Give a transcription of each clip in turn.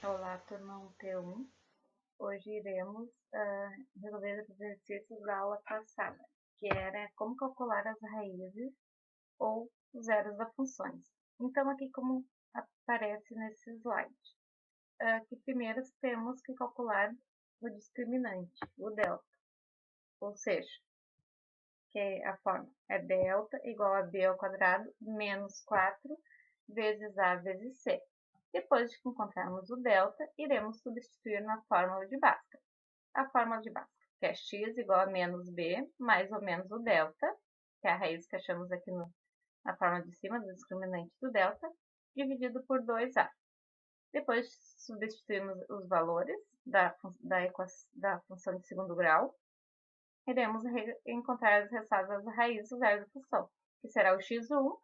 Olá, turma 1T1. Hoje iremos resolver os exercícios da aula passada, que era como calcular as raízes ou os zeros das funções. Então, aqui como aparece nesse slide, que primeiro temos que calcular o discriminante, o delta, ou seja, que a forma é delta igual a b ao quadrado menos 4 vezes a vezes c. Depois de que encontrarmos o delta, iremos substituir na fórmula de Bhaskara. A fórmula de Bhaskara, que é x igual a menos b, mais ou menos o delta, que é a raiz que achamos aqui na fórmula de cima, do discriminante do delta, dividido por 2a. Depois substituímos os valores da função de segundo grau, iremos encontrar as ressalvas da raiz do zero da função, que será o x1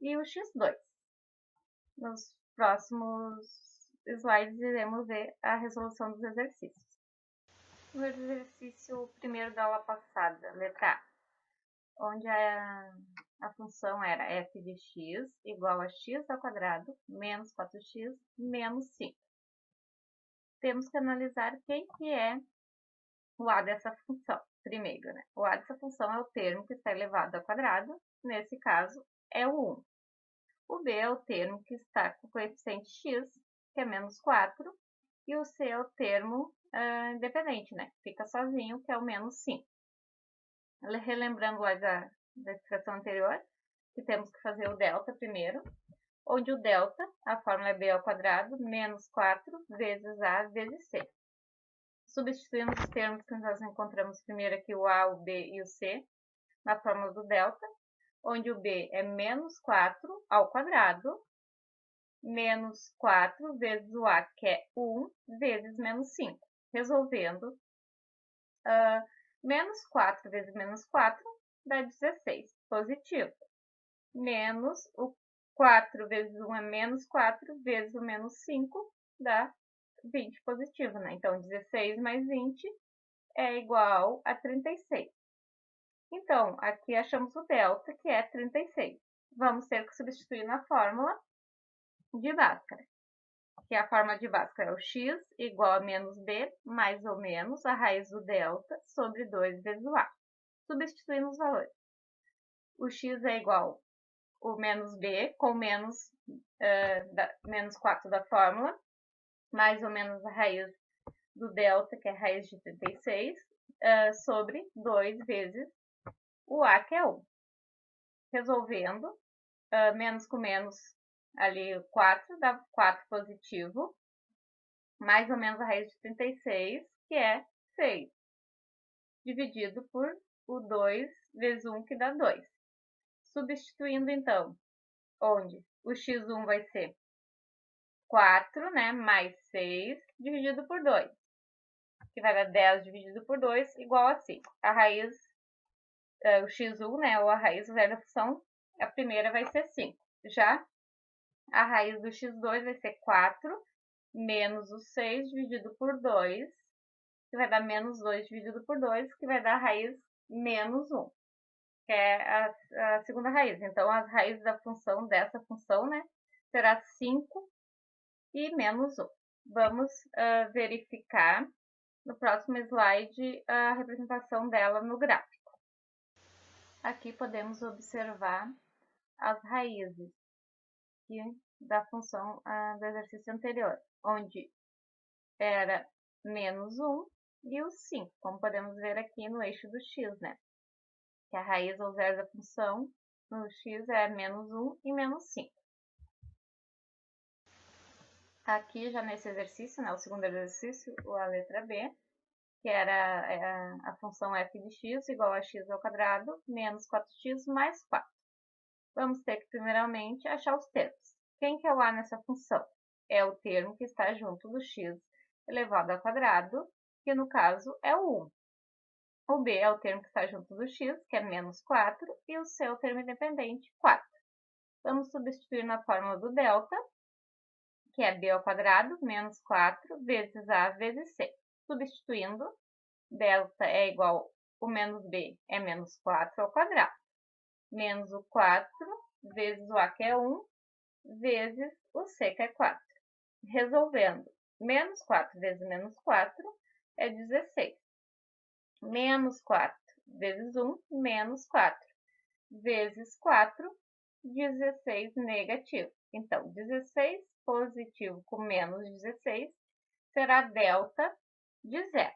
e o x2. Nos próximos slides iremos ver a resolução dos exercícios. No exercício primeiro da aula passada, letra A, onde a função era f de x igual a x ao quadrado menos 4x menos 5. Temos que analisar quem que é o a dessa função. Primeiro, né? O a dessa função é o termo que está elevado ao quadrado, nesse caso é o 1. O b é o termo que está com o coeficiente x, que é menos 4, e o c é o termo independente, né? Fica sozinho, que é o menos 5. Relembrando lá da expressão anterior, que temos que fazer o delta primeiro, onde o delta, a fórmula é b ao quadrado, menos 4 vezes a vezes c. Substituímos os termos que nós encontramos primeiro aqui, o a, o b e o c, na fórmula do delta, onde o b é menos 4 ao quadrado, menos 4 vezes o a, que é 1, vezes menos 5. Resolvendo, menos 4 vezes menos 4 dá 16, positivo. Menos o 4 vezes 1 é menos 4, vezes o menos 5 dá 20, positivo, né? Então, 16 mais 20 é igual a 36. Então, aqui achamos o delta, que é 36. Vamos ter que substituir na fórmula de Bhaskara, que a fórmula de Bhaskara é o x igual a menos b, mais ou menos a raiz do delta sobre 2 vezes o a. Substituindo os valores. O x é igual ao menos b, com menos 4 da fórmula, mais ou menos a raiz do delta, que é a raiz de 36, sobre 2 vezes o a, que é 1. Resolvendo, menos com menos, ali 4, dá 4 positivo, mais ou menos a raiz de 36, que é 6, dividido por o 2 vezes 1, que dá 2. Substituindo, então, onde o x1 vai ser 4, né, mais 6, dividido por 2, que vai dar 10 dividido por 2, igual a 5. A raiz, o x1, né, ou a raiz do zero da função, a primeira vai ser 5. Já a raiz do x2 vai ser 4, menos o 6 dividido por 2, que vai dar menos 2 dividido por 2, que vai dar a raiz menos 1, que é a segunda raiz. Então, as raízes da função, dessa função, né, será 5 e menos 1. Vamos verificar no próximo slide a representação dela no gráfico. Aqui podemos observar as raízes da função do exercício anterior, onde era menos 1 e o 5, como podemos ver aqui no eixo do x, né? Que a raiz ou zero da função no x é menos 1 e menos 5. Aqui, já nesse exercício, né, o segundo exercício, a letra B, que era a função f de x igual a x ao quadrado menos 4x mais 4. Vamos ter que, primeiramente, achar os termos. Quem que é o a nessa função? É o termo que está junto do x elevado ao quadrado, que no caso é o 1. O b é o termo que está junto do x, que é menos 4, e o c é o termo independente, 4. Vamos substituir na fórmula do delta, que é b ao quadrado menos 4 vezes a vezes c. Substituindo, delta é igual, o menos b é menos 4 ao quadrado, menos o 4 vezes o a, que é 1, vezes o c, que é 4. resolvendo. Menos 4 vezes menos 4 é 16. Menos 4 vezes 1, menos 4. Vezes 4, 16 negativo. Então, 16 positivo com menos 16 será delta de 0.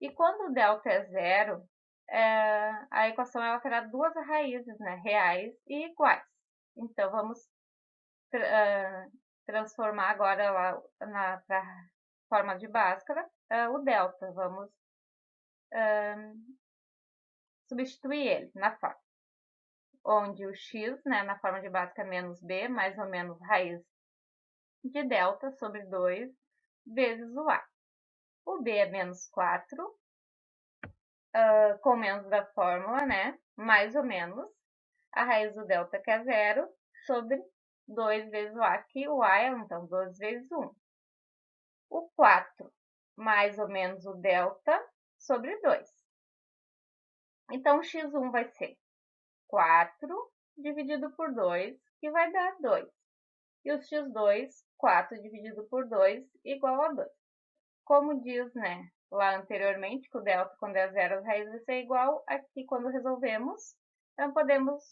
E quando o delta é 0, a equação ela terá duas raízes, né, reais e iguais. Então, vamos transformar agora lá para a forma de Bhaskara o delta. Vamos substituir ele na forma. Onde o x, né, na forma de Bhaskara, é menos b, mais ou menos raiz de delta sobre 2 vezes o a. O b é menos 4, com menos da fórmula, né, mais ou menos, a raiz do delta que é 0, sobre 2 vezes o a, que o a é, então, 2 vezes 1. O 4, mais ou menos o delta, sobre 2. Então, o x1 vai ser 4 dividido por 2, que vai dar 2. E o x2, 4 dividido por 2, igual a 2. Como diz, né, lá anteriormente, que o delta, quando é 0, as raízes vai ser igual, aqui quando resolvemos, então podemos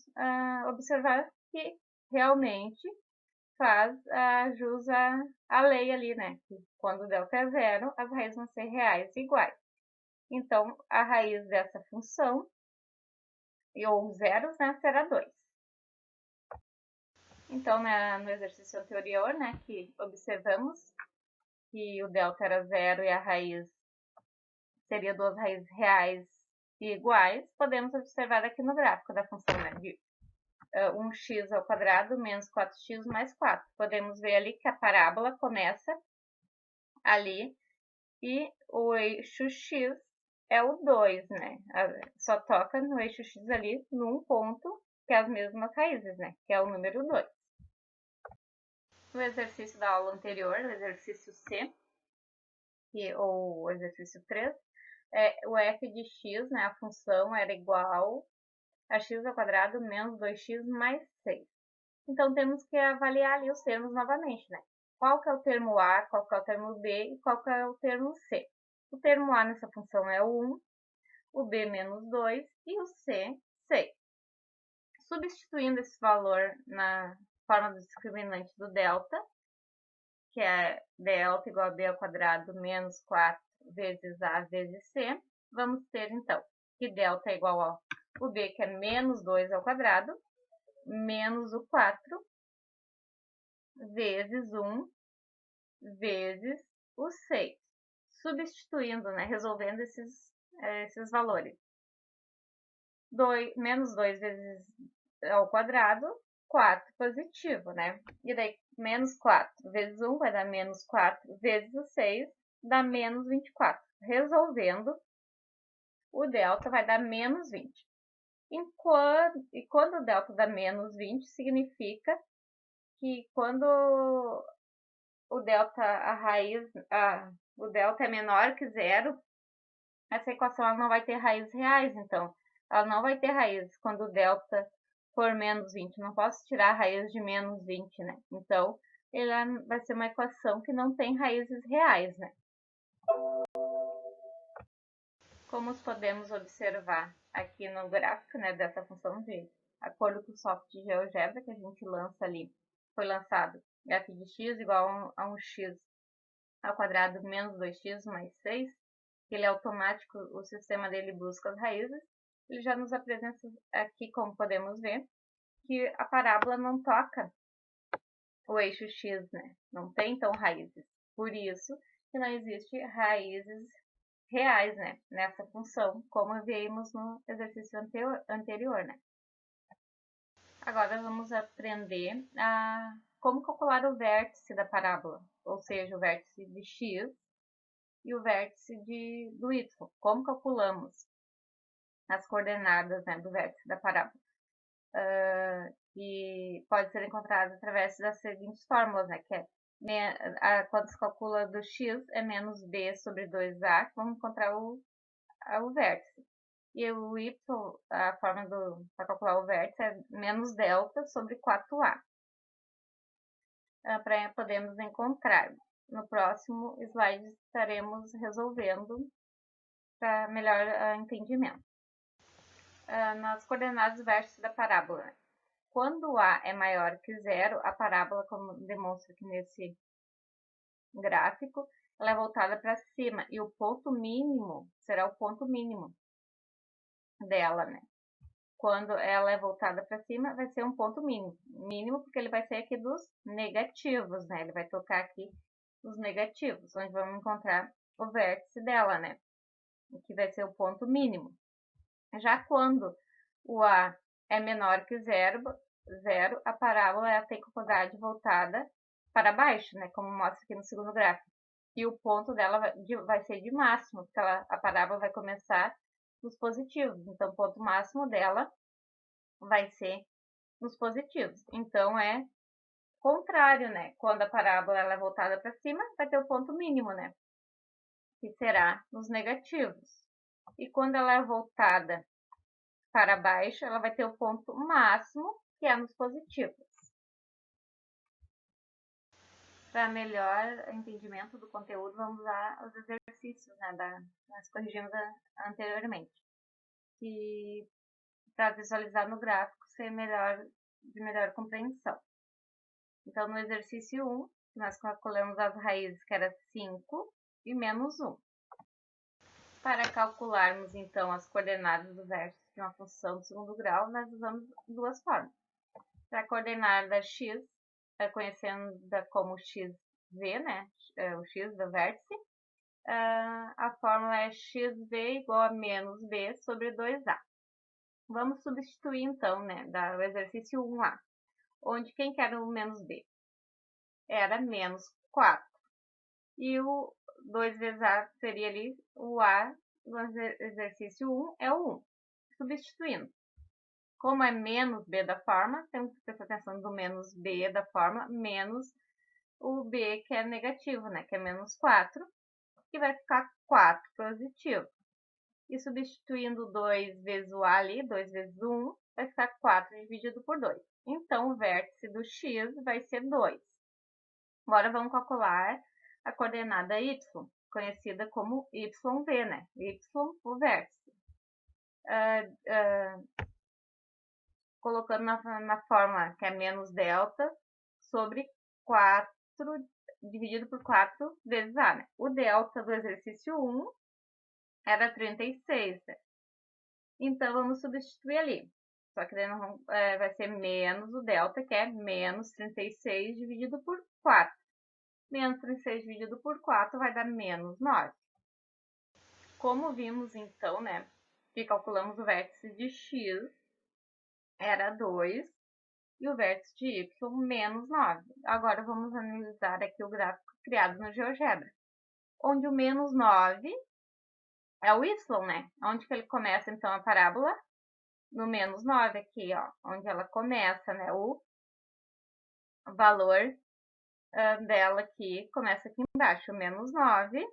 observar que realmente faz jus à lei ali, né, que quando o delta é 0, as raízes vão ser reais e iguais. Então, a raiz dessa função, ou zeros, né, será 2. Então, no exercício anterior, né, que observamos que o delta era 0 e a raiz seria duas raízes reais e iguais, podemos observar aqui no gráfico da função, né, de 1x ao quadrado menos 4x mais 4. Podemos ver ali que a parábola começa ali e o eixo x é o 2, né? Só toca no eixo x ali num ponto que é as mesmas raízes, né? Que é o número 2. No exercício da aula anterior, o exercício C, ou o exercício 3, o f de x, né, a função era igual a x ao quadrado menos 2x mais 6. Então, temos que avaliar ali os termos novamente, né? Qual que é o termo a, qual que é o termo b e qual que é o termo c. O termo a nessa função é o 1, o b menos 2 e o c, 6. Substituindo esse valor na forma do discriminante do delta, que é delta igual a b ao quadrado menos 4 vezes a vezes c, vamos ter, então, que delta é igual ao o b, que é menos 2 ao quadrado, menos o 4, vezes 1, vezes o 6. Substituindo, né, resolvendo esses valores. Menos 2 vezes ao quadrado, 4 positivo, né? E daí, menos 4 vezes 1 vai dar menos 4 vezes o 6, dá menos 24. Resolvendo, o delta vai dar menos 20. E quando o delta dá menos 20, significa que quando o delta, o delta é menor que 0, essa equação ela não vai ter raízes reais, então ela não vai ter raízes quando o delta for menos 20. Não posso tirar a raiz de menos 20, né? Então, ela vai ser uma equação que não tem raízes reais, né? Como podemos observar aqui no gráfico, né, dessa função de acordo com o software de GeoGebra que a gente lança ali, foi lançado f de x igual a 1x ao quadrado menos 2x mais 6, ele é automático, o sistema dele busca as raízes. Ele já nos apresenta aqui, como podemos ver, que a parábola não toca o eixo x, né? Não tem, então, raízes. Por isso que não existe raízes reais, né, nessa função, como vimos no exercício anterior, né? Agora vamos aprender como calcular o vértice da parábola, ou seja, o vértice de x e o vértice do y. Como calculamos as coordenadas, né, do vértice da parábola? E pode ser encontrado através das seguintes fórmulas, né, que quando se calcula do x é menos b sobre 2a, vamos encontrar o vértice. E o y, a forma para calcular o vértice é menos delta sobre 4a. para podermos encontrar. No próximo slide estaremos resolvendo para melhor entendimento. Nas coordenadas vértices da parábola. Quando A é maior que zero, a parábola, como demonstra aqui nesse gráfico, ela é voltada para cima e o ponto mínimo será o ponto mínimo dela, né? Quando ela é voltada para cima, vai ser um ponto mínimo. Mínimo porque ele vai ser aqui dos negativos, né? Ele vai tocar aqui os negativos, onde vamos encontrar o vértice dela, né? Que vai ser o ponto mínimo. Já quando o A é menor que zero, a parábola ela tem componente voltada para baixo, né? Como mostra aqui no segundo gráfico. E o ponto dela vai ser de máximo, porque a parábola vai começar nos positivos. Então, o ponto máximo dela vai ser nos positivos. Então, é contrário, né? Quando a parábola ela é voltada para cima, vai ter o ponto mínimo, né? Que será nos negativos. E quando ela é voltada para baixo, ela vai ter o ponto máximo, que é nos positivos. Para melhor entendimento do conteúdo, vamos usar os exercícios, né, nós corrigimos anteriormente. Que para visualizar no gráfico ser de melhor compreensão. Então, no exercício 1, nós calculamos as raízes, que era 5 e menos 1. Para calcularmos, então, as coordenadas do vértice de uma função de segundo grau, nós usamos duas formas. Para a coordenada x, conhecida como xv, né? O x do vértice, a fórmula é xv igual a menos b sobre 2a. Vamos substituir, então, né, do exercício 1a, onde quem que era o menos b? Era menos 4. E o 2 vezes a seria ali o a do exercício 1 é o 1. Substituindo. Como é menos b da forma, temos que prestar atenção do menos b da forma, menos o b que é negativo, né? Que é menos 4, que vai ficar 4 positivo. E substituindo 2 vezes o a ali, 2 vezes o 1, vai ficar 4 dividido por 2. Então, o vértice do x vai ser 2. Agora, vamos calcular a coordenada y, conhecida como yv, né? Y, o vértice. Colocando na fórmula que é menos delta sobre 4 dividido por 4 vezes a, né? O delta do exercício 1 era 36, né? Então, vamos substituir ali. Só que daí vai ser menos o delta, que é menos 36 dividido por 4. Menos 36 dividido por 4 vai dar menos 9. Como vimos, então, né, que calculamos o vértice de x era 2 e o vértice de y menos 9. Agora, vamos analisar aqui o gráfico criado no GeoGebra, onde o menos 9 é o y, né? Onde que ele começa, então, a parábola? No menos 9 aqui, ó, onde ela começa, né? O valor dela aqui começa aqui embaixo, o menos 9.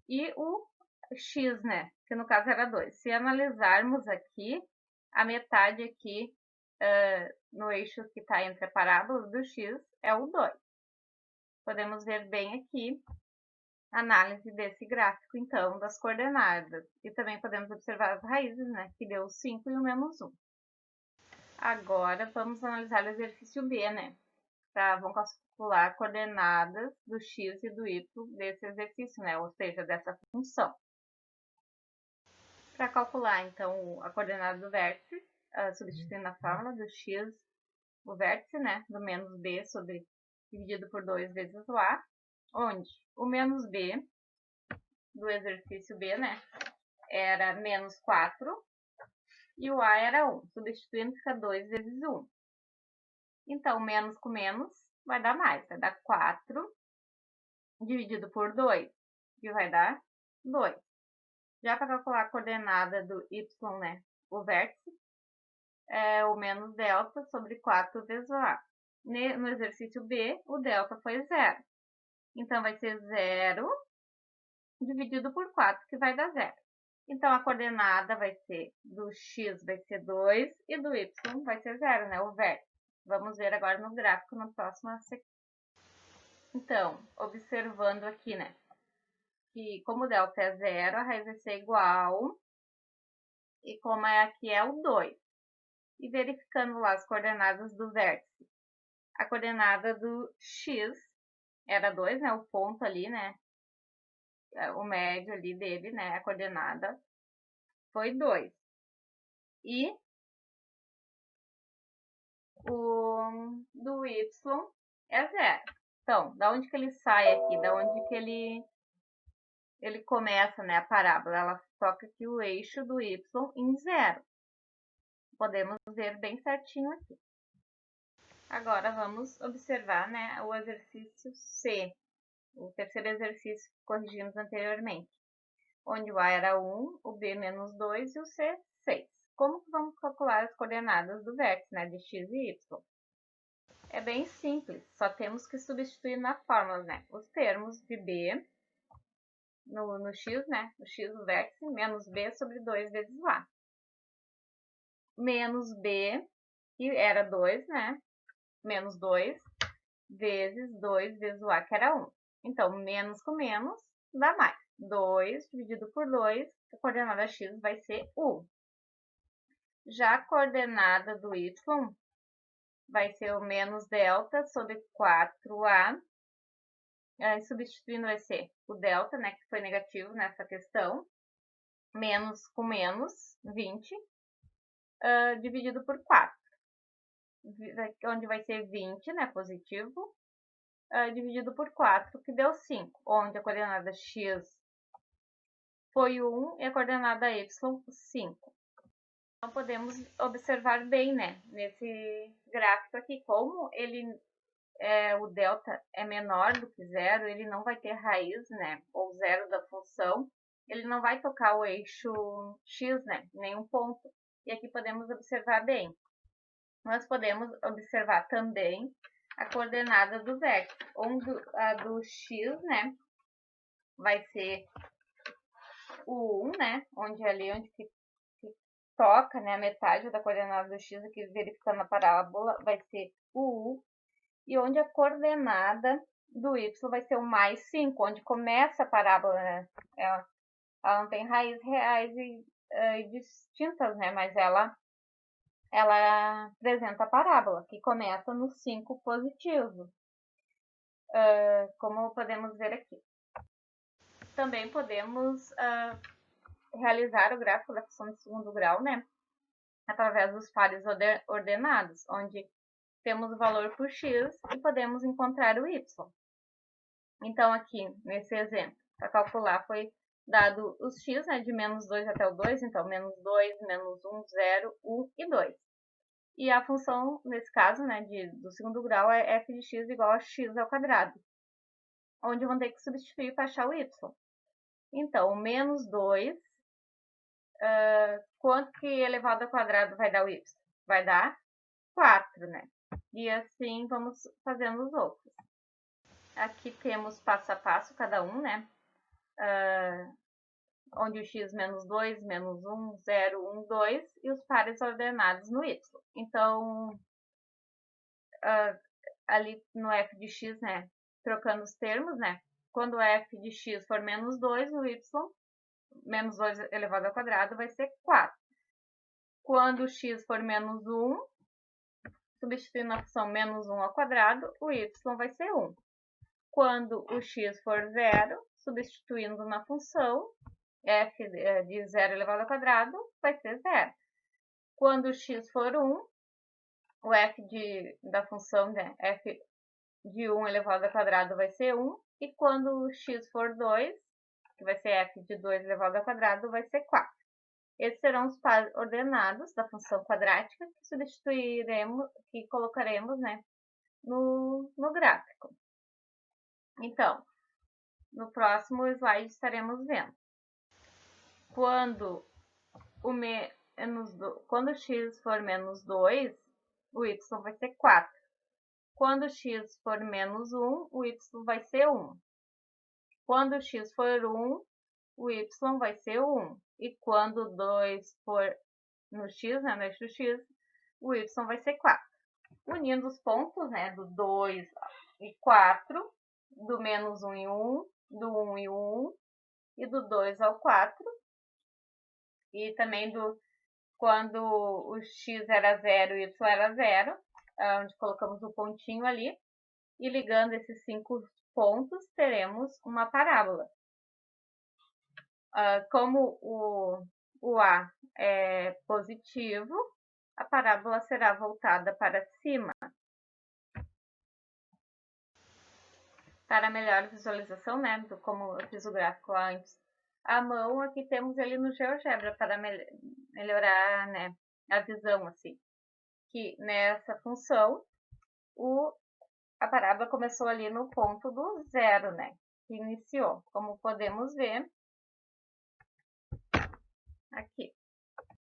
E o x, né? Que no caso era 2. Se analisarmos aqui, a metade aqui no eixo que está entre a parábola do x é o 2. Podemos ver bem aqui a análise desse gráfico, então, das coordenadas. E também podemos observar as raízes, né? Que deu 5 e o menos 1. Agora, vamos analisar o exercício B, né? Vamos calcular coordenadas do x e do y desse exercício, né? Ou seja, dessa função. Para calcular, então, a coordenada do vértice, substituindo a fórmula do x, o vértice, né? Do menos b dividido por 2 vezes o a, onde o menos b do exercício B, né? Era menos 4 e o a era 1. Substituindo, fica 2 vezes 1. Então, menos com menos vai dar mais. Vai dar 4 dividido por 2, que vai dar 2. Já para calcular a coordenada do y, né? O vértice é o menos delta sobre 4 vezes o a. No exercício B, o delta foi 0. Então, vai ser 0 dividido por 4, que vai dar 0. Então, a coordenada vai ser do x vai ser 2 e do y vai ser 0, né? O vértice. Vamos ver agora no gráfico na próxima sequência. Então, observando aqui, né, que como o delta é 0, a raiz vai ser igual, e como aqui é o 2. E verificando lá as coordenadas do vértice. A coordenada do x era 2, né, o ponto ali, né, o médio ali dele, né, a coordenada foi 2. E o do y é 0. Então, da onde que ele sai aqui? Da onde que ele começa, né, a parábola? Ela toca aqui o eixo do y em 0. Podemos ver bem certinho aqui. Agora, vamos observar, né, o exercício C, o terceiro exercício que corrigimos anteriormente, onde o A era 1, o B menos 2 e o C 6. Como que vamos calcular as coordenadas do vértice, né, de x e y? É bem simples, só temos que substituir na fórmula, né, os termos de B no x, né, o x do vértice, menos B sobre 2 vezes A. Menos B, que era 2, né, menos 2, vezes 2 vezes o A, que era 1. Então, menos com menos dá mais. 2 dividido por 2, a coordenada x vai ser 1. Já a coordenada do y vai ser o menos delta sobre 4a. Substituindo vai ser o delta, né, que foi negativo nessa questão, menos com menos, 20, dividido por 4. Onde vai ser 20, né, positivo, dividido por 4, que deu 5, onde a coordenada x foi 1 e a coordenada y 5. Então, podemos observar bem, né, nesse gráfico aqui, como o delta é menor do que 0, ele não vai ter raiz, né, ou 0 da função, ele não vai tocar o eixo x, né, nenhum ponto. E aqui podemos observar bem. Nós podemos observar também a coordenada do vértice, onde a do x, né, vai ser o 1, né, onde que toca, né, a metade da coordenada do x, aqui verificando a parábola, vai ser o u, e onde a coordenada do y vai ser o mais 5, onde começa a parábola, né, ela não tem raízes reais e distintas, né, mas ela apresenta a parábola, que começa no 5 positivo, como podemos ver aqui. Também podemos realizar o gráfico da função de segundo grau, né, através dos pares ordenados, onde temos o valor por x e podemos encontrar o y. Então, aqui, nesse exemplo, para calcular, foi dado os x, né, de menos 2 até o 2, então, menos 2, menos 1, 0, 1 e 2. E a função, nesse caso, né, do segundo grau, é f de x igual a x ao quadrado, onde vão ter que substituir para achar o y. Então, o menos 2, quanto que elevado ao quadrado vai dar o y? Vai dar 4, né? E assim vamos fazendo os outros. Aqui temos passo a passo cada um, né? Onde o x menos 2, menos 1, 0, 1, 2 e os pares ordenados no y. Então, ali no f de x, né? Trocando os termos, né? Quando f de x for menos 2, o y, menos 2 elevado ao quadrado, vai ser 4. Quando o x for menos 1, substituindo a função menos 1 ao quadrado, o y vai ser 1. Quando o x for 0, substituindo na função, f de 0 elevado ao quadrado vai ser 0. Quando o x for 1, o f da função, né, f de 1 elevado ao quadrado vai ser 1. E quando o x for 2, que vai ser f de 2 elevado ao quadrado, vai ser 4. Esses serão os pares ordenados da função quadrática que substituiremos, que colocaremos, né, no gráfico. Então, no próximo slide estaremos vendo. Quando o x for menos 2, o y vai ser 4. Quando o x for menos 1, o y vai ser 1. Quando o x for 1, o y vai ser 1. E quando 2 for no x, né, no eixo x, o y vai ser 4. unindo os pontos, né, do 2 e 4, do menos 1 e 1, do 1 e 1, e do 2 ao 4, e também quando o x era 0 e o y era 0, onde colocamos o pontinho ali, e ligando esses 5 pontos, teremos uma parábola. Como o A é positivo, a parábola será voltada para cima. Para melhor visualização, né, como eu fiz o gráfico antes, a mão aqui temos ele no GeoGebra para melhorar, né, a visão, assim. Que nessa função, a parábola começou ali no ponto do 0, né, que iniciou. Como podemos ver aqui.